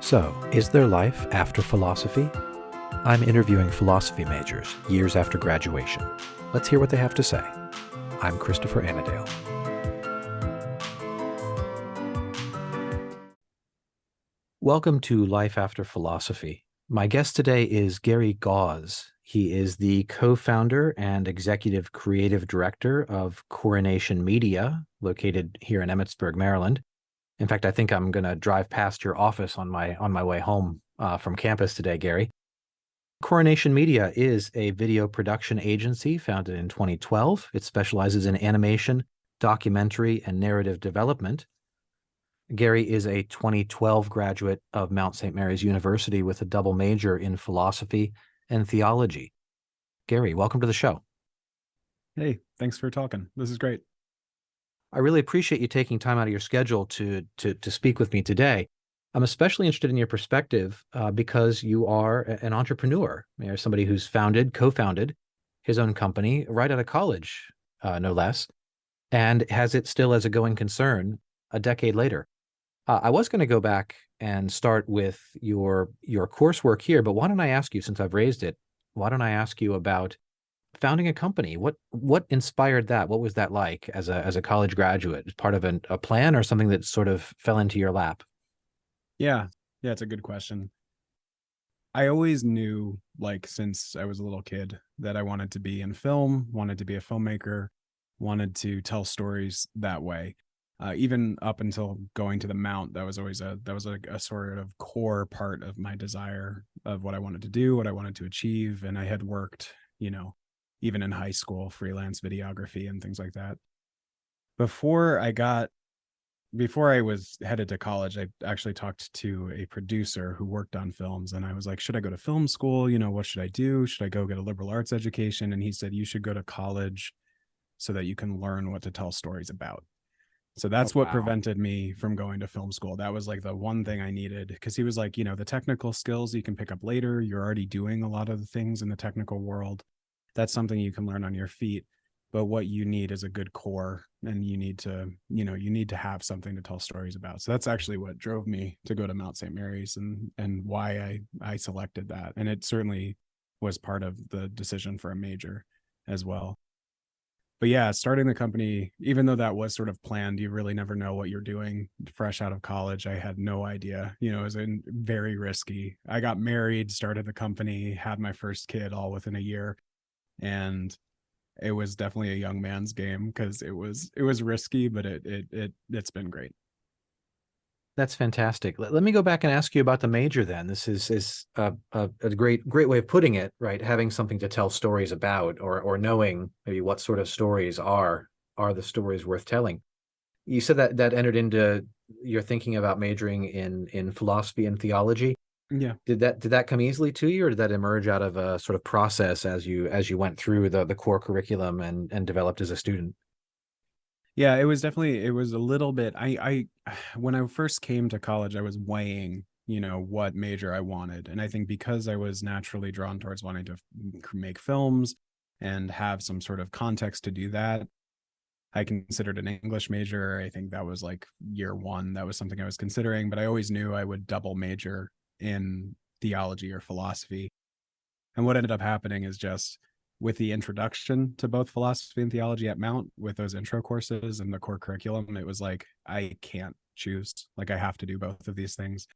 So, is there life after philosophy? I'm interviewing philosophy majors years after graduation. Let's hear what they have to say. I'm Christopher Annadale. Welcome to Life After Philosophy. My guest today is Gary Gause. He is the co-founder and executive creative director of Coronation Media, located here in Emmitsburg, Maryland. In fact, I think I'm going to drive past your office on my way home from campus today, Gary. Coronation Media is a video production agency founded in 2012. It specializes in animation, documentary, and narrative development. Gary is a 2012 graduate of Mount St. Mary's University with a double major in philosophy and theology. Gary, welcome to the show. Hey, thanks for talking. This is great. I really appreciate you taking time out of your schedule to speak with me today. I'm especially interested in your perspective because you are an entrepreneur. You're somebody who's co-founded his own company right out of college, no less, and has it still as a going concern a decade later. I was going to go back and start with your coursework here, but why don't I ask you, since I've raised it, why don't I ask you about founding a company? What inspired that? What was that like as a college graduate? As part of a plan or something that sort of fell into your lap? Yeah, it's a good question. I always knew, since I was a little kid, that I wanted to be in film, wanted to be a filmmaker, wanted to tell stories that way. Even up until going to the Mount, that was always a sort of core part of my desire of what I wanted to do, what I wanted to achieve. And I had worked, even in high school, freelance videography and things like that. Before I was headed to college, I actually talked to a producer who worked on films, and I was like, should I go to film school? What should I do? Should I go get a liberal arts education? And he said, you should go to college so that you can learn what to tell stories about. So that's what prevented me from going to film school. That was like the one thing I needed, because he was like, the technical skills you can pick up later. You're already doing a lot of the things in the technical world. That's something you can learn on your feet. But what you need is a good core, and you need to have something to tell stories about. So that's actually what drove me to go to Mount St. Mary's and why I selected that. And it certainly was part of the decision for a major as well. But yeah, starting the company, even though that was sort of planned, you really never know what you're doing fresh out of college. I had no idea, it was very risky. I got married, started the company, had my first kid all within a year. And it was definitely a young man's game because it was risky, but it's been great. That's fantastic. Let me go back and ask you about the major then. This is a great way of putting it, right? Having something to tell stories about, or knowing maybe what sort of stories are the stories worth telling. You said that entered into your thinking about majoring in philosophy and theology. Yeah. Did that come easily to you, or did that emerge out of a sort of process as you went through the core curriculum and developed as a student? Yeah, it was a little bit. I when I first came to college, I was weighing, what major I wanted. And I think because I was naturally drawn towards wanting to make films and have some sort of context to do that, I considered an English major. I think that was like year one. That was something I was considering, but I always knew I would double major in theology or philosophy. And what ended up happening is just with the introduction to both philosophy and theology at Mount, with those intro courses and the core curriculum, it was like, I can't choose. Like, I have to do both of these things.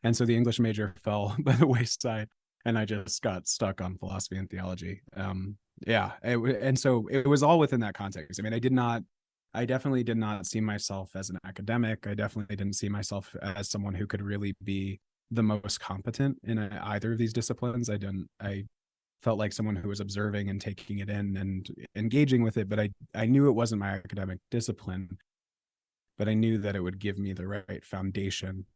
And so the English major fell by the wayside, and I just got stuck on philosophy and theology. And so it was all within that context. I mean, I definitely did not see myself as an academic. I definitely didn't see myself as someone who could really be the most competent in either of these disciplines. I felt like someone who was observing and taking it in and engaging with it, but I knew it wasn't my academic discipline, but I knew that it would give me the right foundation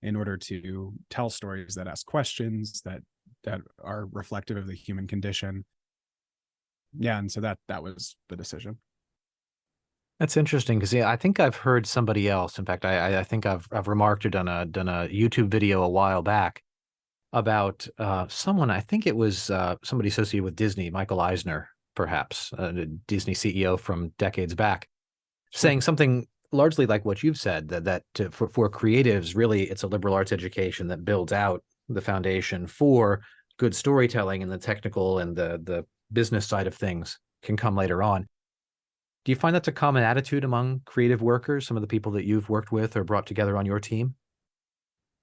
in order to tell stories that ask questions that are reflective of the human condition. Yeah. And so that was the decision. That's interesting because I think I've heard somebody else. In fact, I think I've remarked or done a YouTube video a while back about someone. I think it was somebody associated with Disney, Michael Eisner, perhaps, a Disney CEO from decades back, saying something largely like what you've said, for creatives, really, it's a liberal arts education that builds out the foundation for good storytelling, and the technical and the business side of things can come later on. Do you find that's a common attitude among creative workers, some of the people that you've worked with or brought together on your team?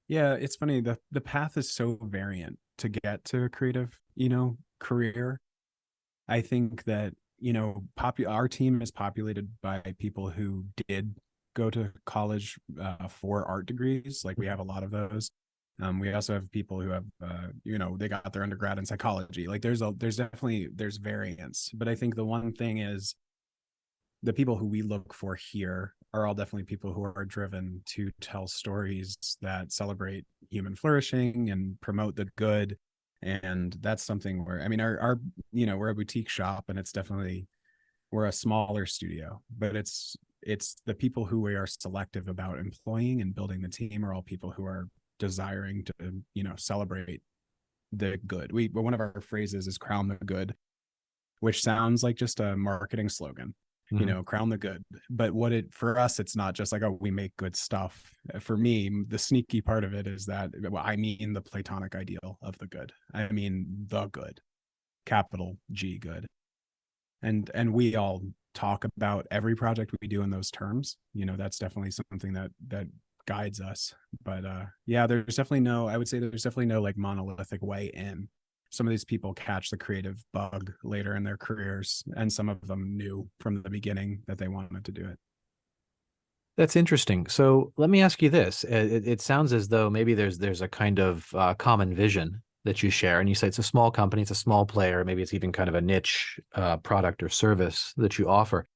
Yeah, it's funny. The path is so variant to get to a creative, career. I think that, our team is populated by people who did go to college for art degrees. Like we have a lot of those. We also have people who have, they got their undergrad in psychology. Like there's definitely there's variance, but I think the one thing is the people who we look for here are all definitely people who are driven to tell stories that celebrate human flourishing and promote the good. And that's something where, I mean, our we're a boutique shop, and it's definitely, we're a smaller studio, but it's the people who we are selective about employing and building the team are all people who are desiring to, celebrate the good. One of our phrases is crown the good, which sounds like just a marketing slogan, Mhm. crown the good. But for us, it's not just like, oh, we make good stuff. For me, the sneaky part of it is that, well, I mean the Platonic ideal of the good. I mean the good, capital G good. And we all talk about every project we do in those terms. That's definitely something that guides us. But yeah, there's definitely no, I would say there's definitely no like monolithic way in. Some of these people catch the creative bug later in their careers, and some of them knew from the beginning that they wanted to do it. That's interesting. So let me ask you this. It sounds as though maybe there's a kind of common vision that you share, and you say it's a small company, it's a small player, maybe it's even kind of a niche product or service that you offer.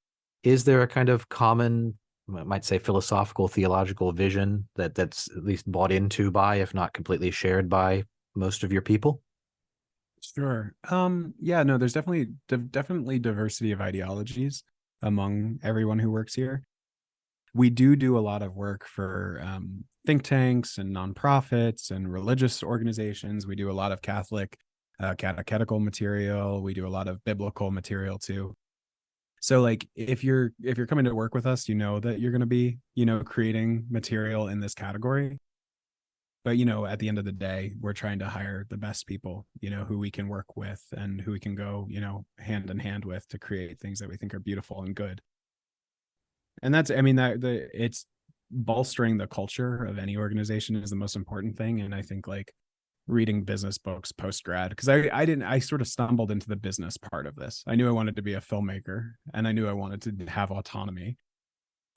Is there a kind of common, I might say, philosophical, theological vision that's at least bought into by, if not completely shared by, most of your people? Sure. Yeah, no, there's definitely diversity of ideologies among everyone who works here. We do a lot of work for think tanks and nonprofits and religious organizations. We do a lot of Catholic catechetical material. We do a lot of biblical material too. So like if you're coming to work with us, you know that you're going to be, creating material in this category. But at the end of the day, we're trying to hire the best people, who we can work with and who we can go, hand in hand with to create things that we think are beautiful and good. And that's, I mean, that it's bolstering the culture of any organization is the most important thing. And I think like reading business books post grad, because I sort of stumbled into the business part of this. I knew I wanted to be a filmmaker, and I knew I wanted to have autonomy.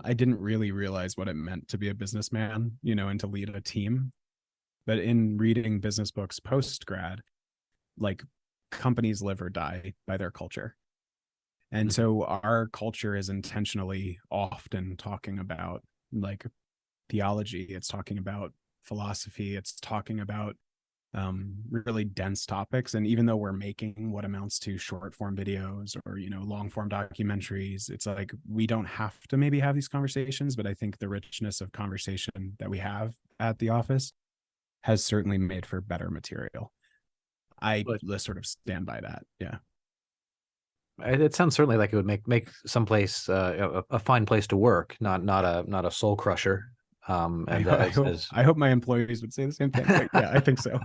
I didn't really realize what it meant to be a businessman, and to lead a team. But in reading business books post grad, like companies live or die by their culture. And Mhm. so our culture is intentionally often talking about like theology, it's talking about philosophy, it's talking about really dense topics. And even though we're making what amounts to short form videos or, long form documentaries, it's like we don't have to maybe have these conversations. But I think the richness of conversation that we have at the office has certainly made for better material. I But sort of stand by that. Yeah. it sounds certainly like it would make some place a fine place to work, not a soul crusher. I, And I hope as I hope my employees would say the same thing. But yeah, I think so.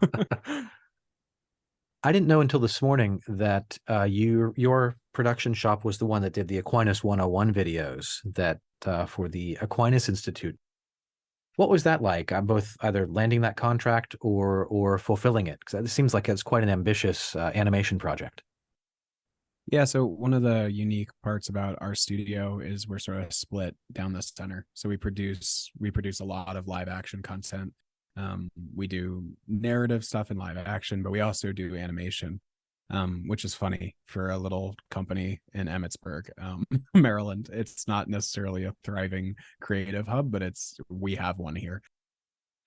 I didn't know until this morning that your production shop was the one that did the Aquinas 101 videos that for the Aquinas Institute. What was that like? Both either landing that contract or fulfilling it? Because it seems like it's quite an ambitious animation project. Yeah, so one of the unique parts about our studio is we're sort of split down the center. So we produce a lot of live action content. We do narrative stuff in live action, but we also do animation, which is funny for a little company in Emmitsburg, Maryland. It's not necessarily a thriving creative hub, but we have one here.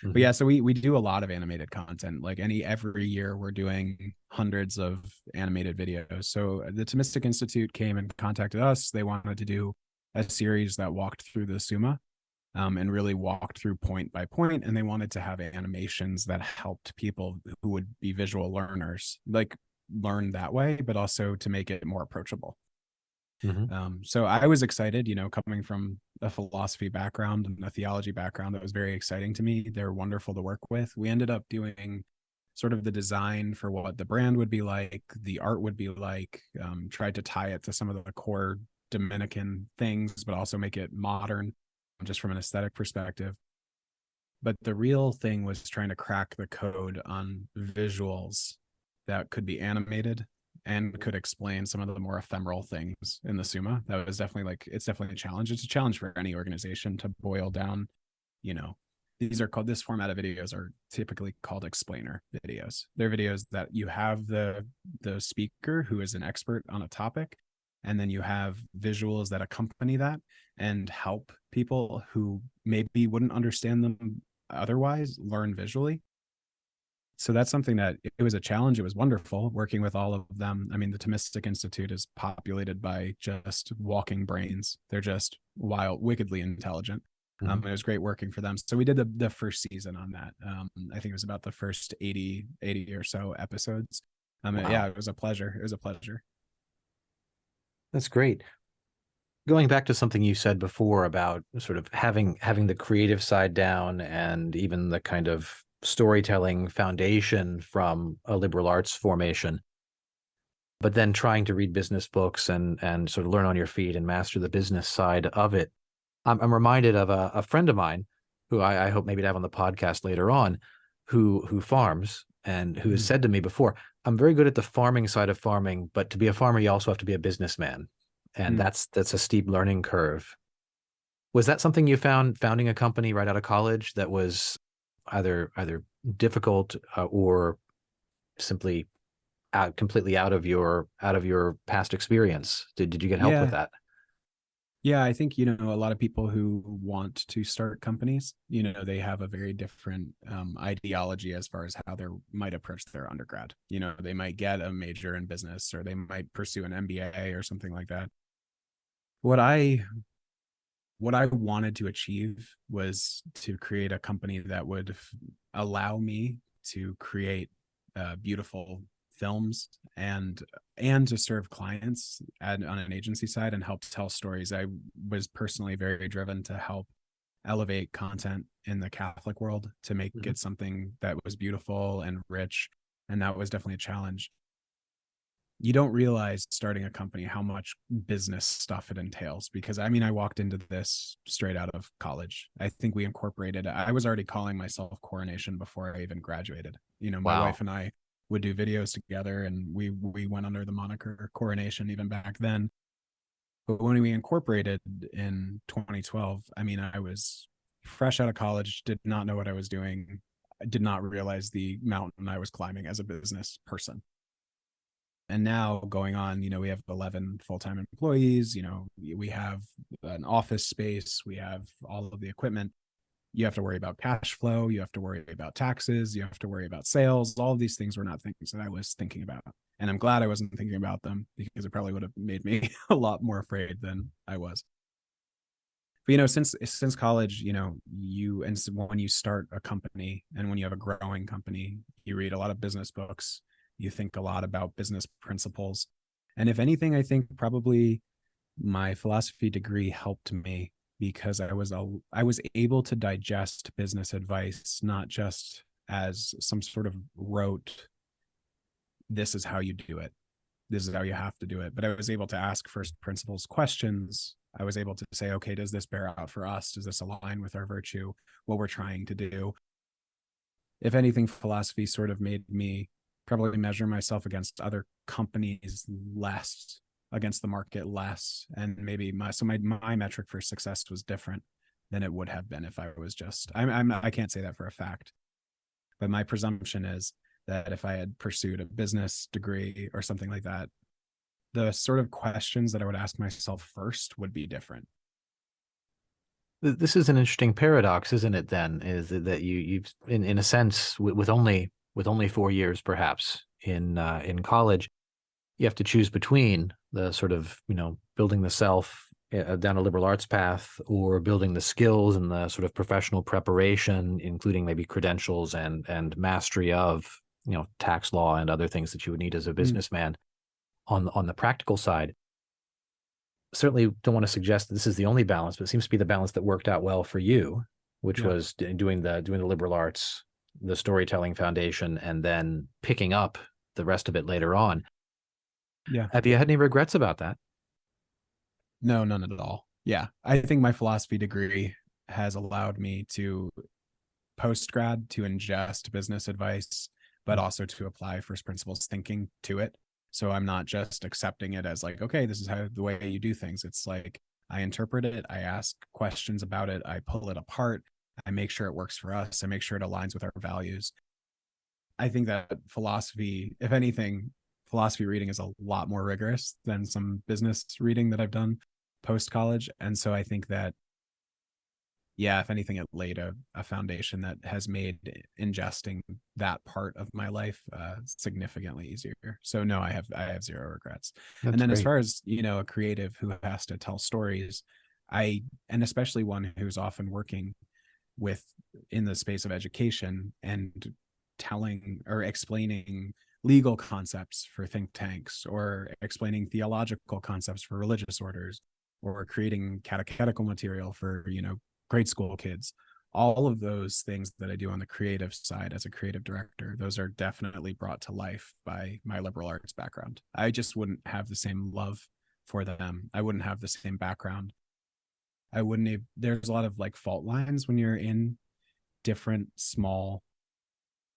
But Mhm. yeah, so we do a lot of animated content. Like every year we're doing hundreds of animated videos. So the Thomistic Institute came and contacted us. They wanted to do a series that walked through the Summa, and really walked through point by point. And they wanted to have animations that helped people who would be visual learners, like learn that way, but also to make it more approachable. Hmm. So I was excited, coming from a philosophy background and a theology background. That was very exciting to me. They're wonderful to work with. We ended up doing sort of the design for what the brand would be like, the art would be like, tried to tie it to some of the core Dominican things, but also make it modern just from an aesthetic perspective. But the real thing was trying to crack the code on visuals that could be animated and could explain some of the more ephemeral things in the Summa. That was definitely it's definitely a challenge. It's a challenge for any organization to boil down, you know, this format of videos are typically called explainer videos. They're videos that you have the speaker who is an expert on a topic, and then you have visuals that accompany that and help people who maybe wouldn't understand them otherwise learn visually. So that's something that it was a challenge. It was wonderful working with all of them. I mean, the Thomistic Institute is populated by just walking brains. They're just wild, wickedly intelligent. Hmm. It was great working for them. So we did the first season on that. I think it was about the first 80 or so episodes. Yeah, Wow, it was a pleasure. It was a pleasure. that's great. Going back to something you said before about sort of having the creative side down and even the kind of storytelling foundation from a liberal arts formation, but then trying to read business books and sort of learn on your feet and master the business side of it. I'm reminded of a friend of mine who I hope maybe to have on the podcast later on, who farms and who has Mm-hmm. said to me before, I'm very good at the farming side of farming, but to be a farmer, you also have to be a businessman. And Mm. that's a steep learning curve. Was that something you found founding a company right out of college that was either difficult or simply completely out of your past experience? Did you get help with Yeah, that? Yeah, I think, a lot of people who want to start companies, they have a very different ideology as far as how they might approach their undergrad. They might get a major in business or they might pursue an MBA or something like that. What I what I wanted to achieve was to create a company that would allow me to create beautiful films and to serve clients on an agency side and help tell stories. I was personally very driven to help elevate content in the Catholic world to make Mhm. it something that was beautiful and rich, and that was definitely a challenge. You don't realize starting a company how much business stuff it entails, because I mean, I walked into this straight out of college. I think I was already calling myself Coronation before I even graduated. My Wow. wife and I would do videos together and we went under the moniker Coronation even back then. But when we incorporated in 2012, I mean, I was fresh out of college, did not know what I was doing. I did not realize the mountain I was climbing as a business person. And now going on, we have 11 full-time employees. We have an office space, we have all of the equipment. You have to worry about cash flow, you have to worry about taxes, you have to worry about sales. All of these things were not things that I was thinking about, and I'm glad I wasn't thinking about them, because it probably would have made me a lot more afraid than I was. But since college, when you start a company and when you have a growing company, you read a lot of business books, you think a lot about business principles. And if anything, I think probably my philosophy degree helped me, because I was able to digest business advice not just as some sort of rote, this is how you do it, this is how you have to do it, but I was able to ask first principles questions. I was able to say, okay, does this bear out for us? Does this align with our virtue, what we're trying to do? If anything, philosophy sort of made me probably measure myself against other companies less, against the market less, and maybe my metric for success was different than it would have been if I was just I can't say that for a fact, but my presumption is that if I had pursued a business degree or something like that, the sort of questions that I would ask myself first would be different. This is an interesting paradox, isn't it? Then is that you've in a sense with only 4 years perhaps in college, you have to choose between the sort of building the self down a liberal arts path or building the skills and the sort of professional preparation, including maybe credentials and mastery of tax law and other things that you would need as a Mm. businessman on the practical side. certainly don't want to suggest that this is the only balance, but it seems to be the balance that worked out well for you, which Yeah. was doing the liberal arts, the storytelling foundation, and then picking up the rest of it later on. Yeah. Have you had any regrets about that? No, none at all. Yeah. I think my philosophy degree has allowed me to post grad to ingest business advice, but also to apply first principles thinking to it. So I'm not just accepting it as like, okay, this is how the way you do things. It's like I interpret it, I ask questions about it, I pull it apart, I make sure it works for us, I make sure it aligns with our values. I think that philosophy, if anything, philosophy reading is a lot more rigorous than some business reading that I've done post college. And so I think that, yeah, if anything, it laid a foundation that has made ingesting that part of my life significantly easier. So no, I have zero regrets. And That's then as great. far as, a creative who has to tell stories, and especially one who's often working with in the space of education and telling or explaining legal concepts for think tanks or explaining theological concepts for religious orders or creating catechetical material for grade school kids. All of those things that I do on the creative side as a creative director, those are definitely brought to life by my liberal arts background. I just wouldn't have the same love for them. I wouldn't have the same background. I wouldn't have, there's a lot of like fault lines when you're in different small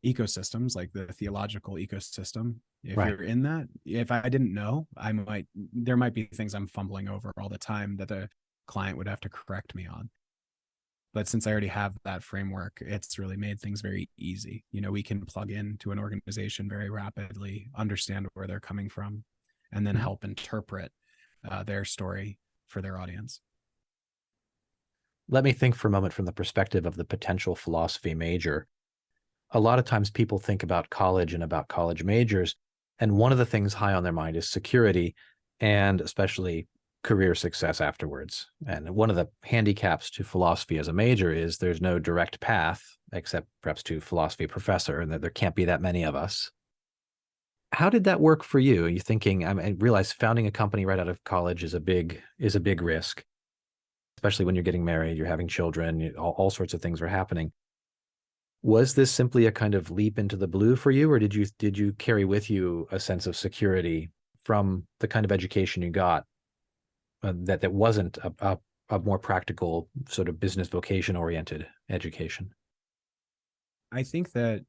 ecosystems, like the theological ecosystem. If Right. you're in that, if I didn't know, there might be things I'm fumbling over all the time that the client would have to correct me on. But since I already have that framework, it's really made things very easy. We can plug into an organization very rapidly, understand where they're coming from, and then Mhm. help interpret their story for their audience. Let me think for a moment from the perspective of the potential philosophy major. A lot of times people think about college and about college majors, and one of the things high on their mind is security and especially career success afterwards. And one of the handicaps to philosophy as a major is there's no direct path except perhaps to philosophy professor, and that there can't be that many of us. How did that work for you? Are you thinking, I realize founding a company right out of college is a big risk, especially when you're getting married, you're having children, all sorts of things are happening. Was this simply a kind of leap into the blue for you, or did you carry with you a sense of security from the kind of education you got, that wasn't a more practical sort of business vocation oriented education? I think that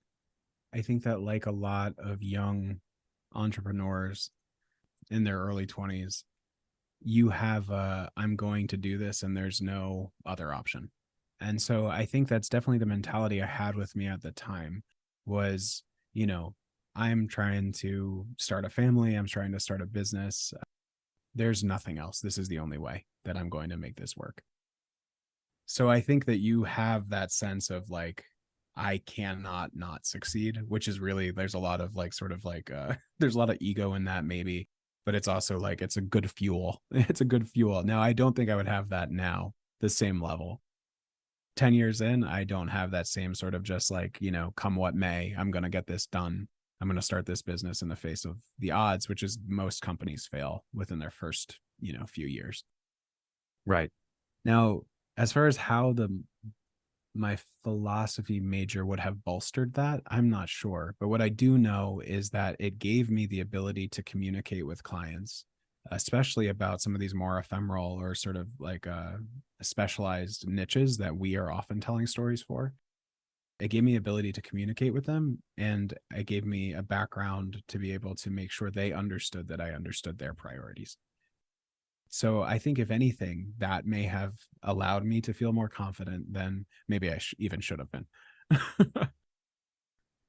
I think that like a lot of young entrepreneurs in their early 20s, you have I'm going to do this and there's no other option. And so I think that's definitely the mentality I had with me at the time was, you know, I'm trying to start a family, I'm trying to start a business. There's nothing else. This is the only way that I'm going to make this work. So I think that you have that sense of like, I cannot not succeed, which is really, there's a lot of like, sort of like, there's a lot of ego in that maybe, but it's also like, it's a good fuel. It's a good fuel. Now, I don't think I would have that now, the same level. 10 years in, I don't have that same sort of just like, come what may, I'm going to get this done. I'm going to start this business in the face of the odds, which is most companies fail within their first, few years. Right. Now, as far as how the my philosophy major would have bolstered that, I'm not sure. But what I do know is that it gave me the ability to communicate with clients, especially about some of these more ephemeral or sort of like specialized niches that we are often telling stories for. It gave me ability to communicate with them, and it gave me a background to be able to make sure they understood that I understood their priorities. So I think if anything, that may have allowed me to feel more confident than maybe I even should have been.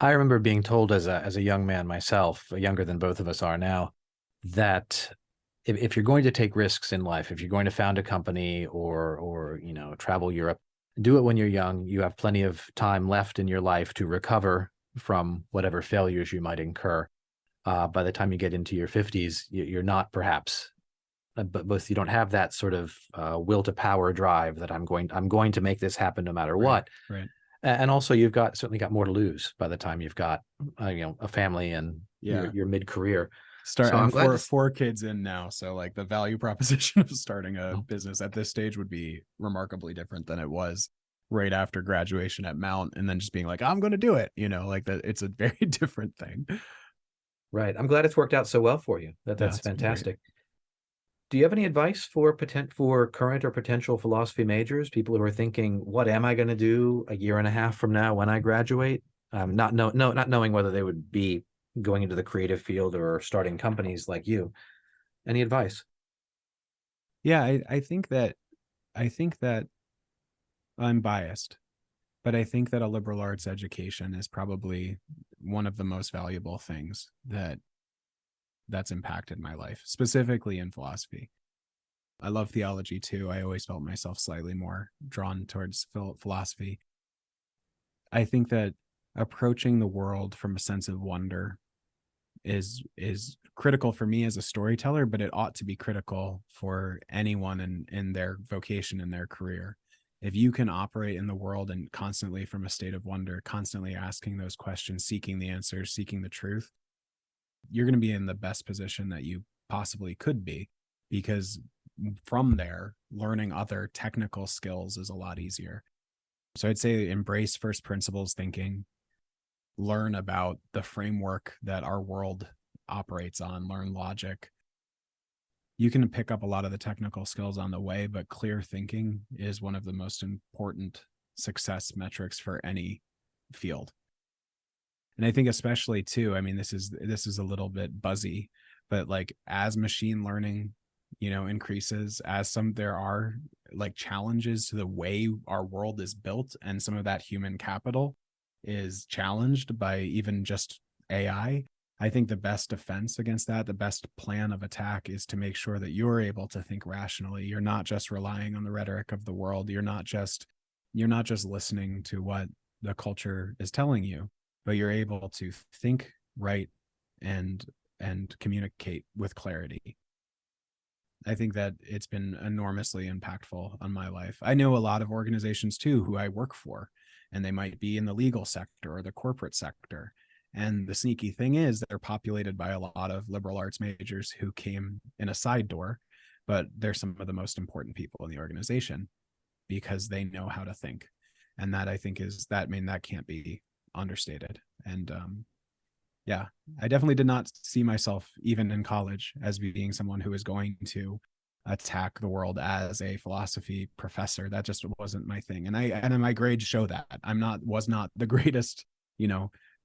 I remember being told as a young man myself, younger than both of us are now, that if you're going to take risks in life, if you're going to found a company or travel Europe, do it when you're young. You have plenty of time left in your life to recover from whatever failures you might incur. By the time you get into your 50s, you're not perhaps, but both you don't have that sort of will to power drive that I'm going to make this happen no matter Right, what. right. And also you've certainly got more to lose by the time you've got a family and Yeah. your mid career. So I'm I'm glad to. four kids in now, so like the value proposition of starting a Oh, business at this stage would be remarkably different than it was right after graduation at Mount, and then just being like, I'm going to do it, like that. It's a very different thing. right. I'm glad it's worked out so well for you. Yeah, That's it's been great. fantastic. Do you have any advice for current or potential philosophy majors, people who are thinking, what am I going to do a year and a half from now when I graduate? Not knowing whether they would be going into the creative field or starting companies like you. Any advice? Yeah, I think that I'm biased, but I think that a liberal arts education is probably one of the most valuable things that's impacted my life, specifically in philosophy. I love theology too. I always felt myself slightly more drawn towards philosophy. I think that approaching the world from a sense of wonder is critical for me as a storyteller, but it ought to be critical for anyone in their vocation in their career. If you can operate in the world and constantly from a state of wonder, constantly asking those questions, seeking the answers, seeking the truth, you're going to be in the best position that you possibly could be, because from there, learning other technical skills is a lot easier. So I'd say embrace first principles thinking, learn about the framework that our world operates on, learn logic. You can pick up a lot of the technical skills on the way, but clear thinking is one of the most important success metrics for any field. And I think especially too, I mean, this is a little bit buzzy, but like as machine learning, increases, as there are like challenges to the way our world is built, and some of that human capital is challenged by even just AI. I think the best defense against that, the best plan of attack, is to make sure that you're able to think rationally. You're not just relying on the rhetoric of the world. You're not just listening to what the culture is telling you, but you're able to think right and communicate with clarity. I think that it's been enormously impactful on my life. I know a lot of organizations too who I work for, and they might be in the legal sector or the corporate sector. And the sneaky thing is they're populated by a lot of liberal arts majors who came in a side door, but they're some of the most important people in the organization because they know how to think. And that, I think, that can't be understated. And yeah, I definitely did not see myself even in college as being someone who is going to attack the world as a philosophy professor. That just wasn't my thing. And my grades show that was not the greatest,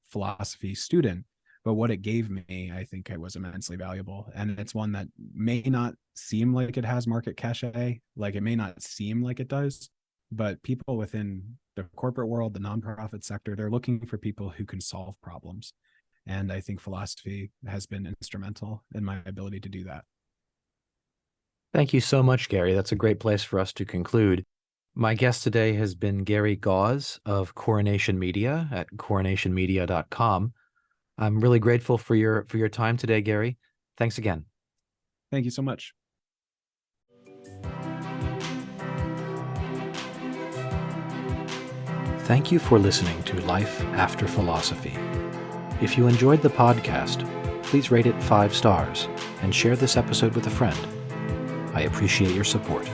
philosophy student, but what it gave me, I think it was immensely valuable. And it's one that may not seem like it has market cachet, like it may not seem like it does, but people within the corporate world, the nonprofit sector, they're looking for people who can solve problems. And I think philosophy has been instrumental in my ability to do that. Thank you so much, Gary. That's a great place for us to conclude. My guest today has been Gary Gause of Coronation Media at coronationmedia.com. I'm really grateful for your time today, Gary. Thanks again. Thank you so much. Thank you for listening to Life After Philosophy. If you enjoyed the podcast, please rate it 5 stars and share this episode with a friend. I appreciate your support.